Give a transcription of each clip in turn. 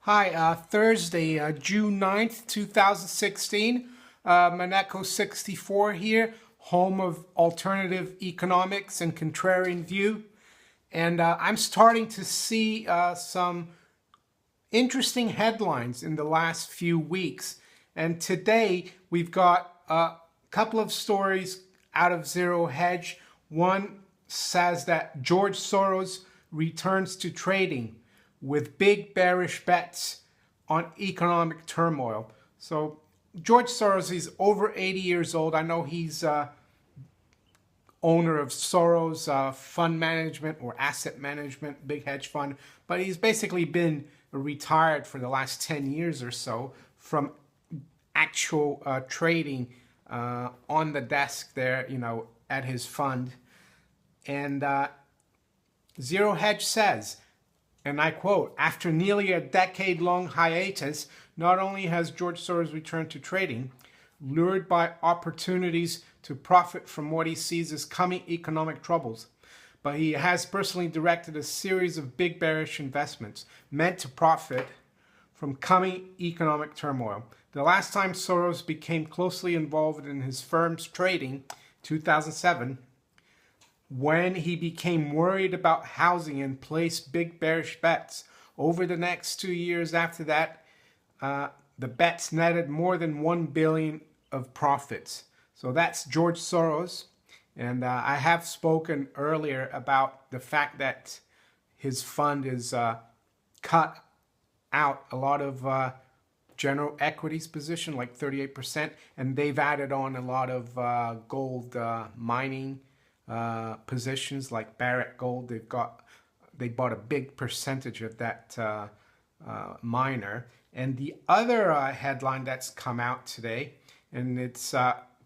Hi, Thursday, June 9th, 2016. Monaco 64 here, home of alternative economics and contrarian view. And I'm starting to see some interesting headlines in the last few weeks. And today we've got a couple of stories out of Zero Hedge. One says that George Soros returns to trading with big bearish bets on economic turmoil. So George Soros is over 80 years old. I know he's owner of Soros fund management or asset management, big hedge fund, but he's basically been retired for the last 10 years or so from actual trading on the desk there, at his fund. And Zero Hedge says, and I quote, "After nearly a decade-long hiatus, not only has George Soros returned to trading, lured by opportunities to profit from what he sees as coming economic troubles, but he has personally directed a series of big bearish investments meant to profit from coming economic turmoil. The last time Soros became closely involved in his firm's trading, 2007, when he became worried about housing and placed big bearish bets. Over the next 2 years after that, the bets netted more than $1 billion of profits." So that's George Soros. And I have spoken earlier about the fact that his fund is cut out a lot of general equities position, like 38%, and they've added on a lot of gold mining positions like Barrick Gold. They bought a big percentage of that miner. And the other headline that's come out today, and it's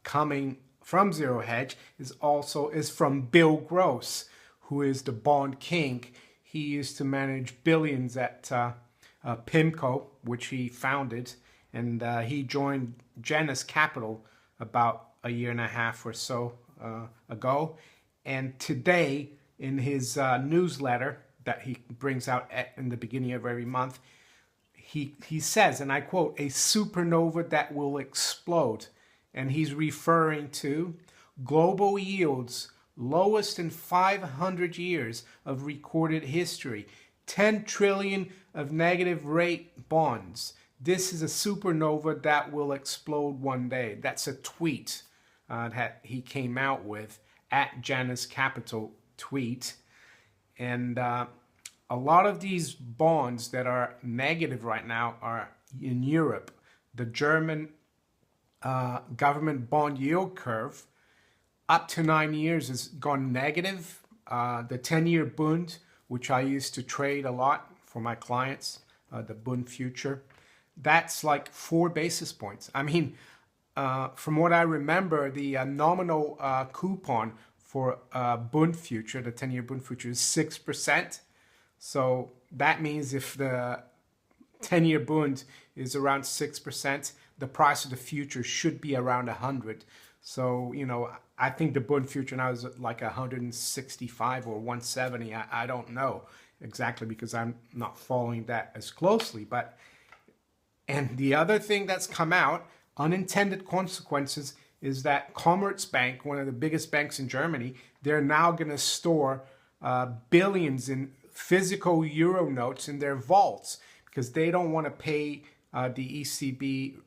coming from Zero Hedge, is from Bill Gross, who is the bond king. He used to manage billions at PIMCO, which he founded, and he joined Janus Capital about a year and a half or so ago. And today, in his newsletter that he brings out in the beginning of every month, he says, and I quote, "A supernova that will explode." And he's referring to global yields lowest in 500 years of recorded history, 10 trillion of negative rate bonds. This is a supernova that will explode one day. That's a tweet that he came out with at Janus Capital tweet. And a lot of these bonds that are negative right now are in Europe. The German government bond yield curve up to 9 years has gone negative. The 10-year Bund, which I used to trade a lot for my clients, the Bund future, that's like 4 basis points. I mean, from what I remember, the nominal coupon for Bund future, the 10-year Bund future, is 6%. So that means if the 10-year Bund is around 6%, the price of the future should be around 100. So, I think the Bund future now is like 165 or 170. I don't know exactly because I'm not following that as closely. And the other thing that's come out, unintended consequences, is that Commerzbank, one of the biggest banks in Germany, they're now going to store billions in physical euro notes in their vaults because they don't want to pay the ECB,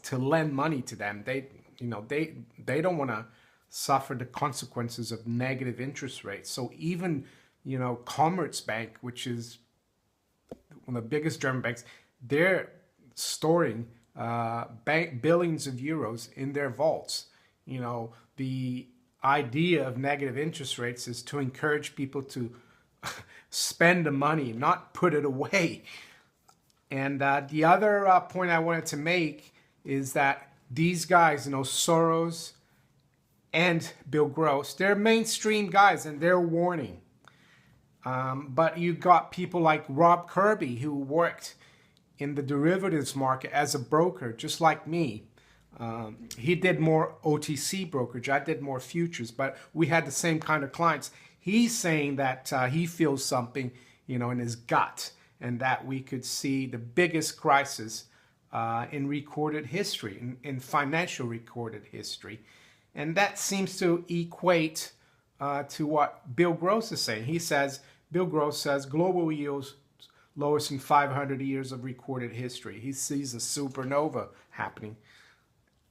to lend money to them. They don't want to suffer the consequences of negative interest rates. So even, Commerzbank, which is one of the biggest German banks, they're storing billions of euros in their vaults. The idea of negative interest rates is to encourage people to spend the money, not put it away. And the other point I wanted to make is that these guys, Soros and Bill Gross, they're mainstream guys and they're warning. But you got people like Rob Kirby, who worked in the derivatives market as a broker, just like me. He did more OTC brokerage. I did more futures, but we had the same kind of clients. He's saying that he feels something, in his gut. and that we could see the biggest crisis in recorded history, in financial recorded history. And that seems to equate to what Bill Gross is saying. Bill Gross says global yields lowest in 500 years of recorded history. He sees a supernova happening.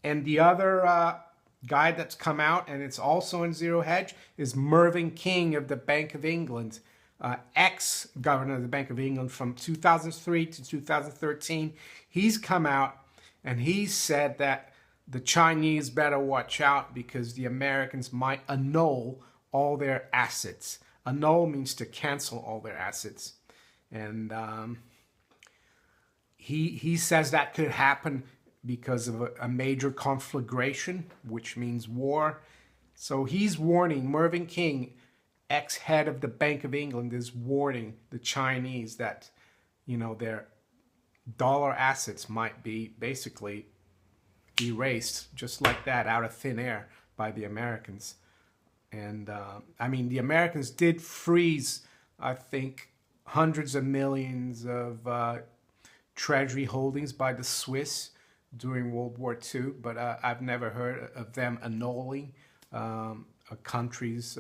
And the other guy that's come out, and it's also in Zero Hedge, is Mervyn King of the Bank of England, ex-governor of the Bank of England from 2003 to 2013. He's come out and he said that the Chinese better watch out because the Americans might annul all their assets. Annul means to cancel all their assets. And he says that could happen because of a major conflagration, which means war. So he's warning, Mervyn King, ex-head of the Bank of England, is warning the Chinese that, you know, their dollar assets might be basically erased just like that out of thin air by the Americans. And I mean, the Americans did freeze, I think, hundreds of millions of treasury holdings by the Swiss during World War II, but I've never heard of them annulling a country's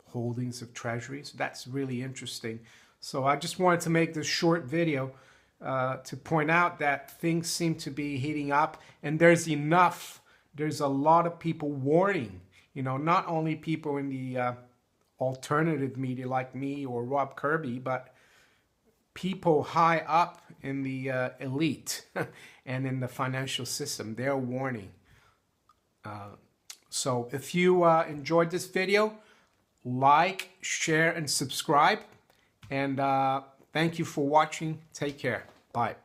holdings of treasuries. That's really interesting. So I just wanted to make this short video to point out that things seem to be heating up, and there's a lot of people warning, you know, not only people in the alternative media like me or Rob Kirby, but people high up in the elite and in the financial system. They're warning. So if you enjoyed this video, like, share, and subscribe. And thank you for watching. Take care. Bye.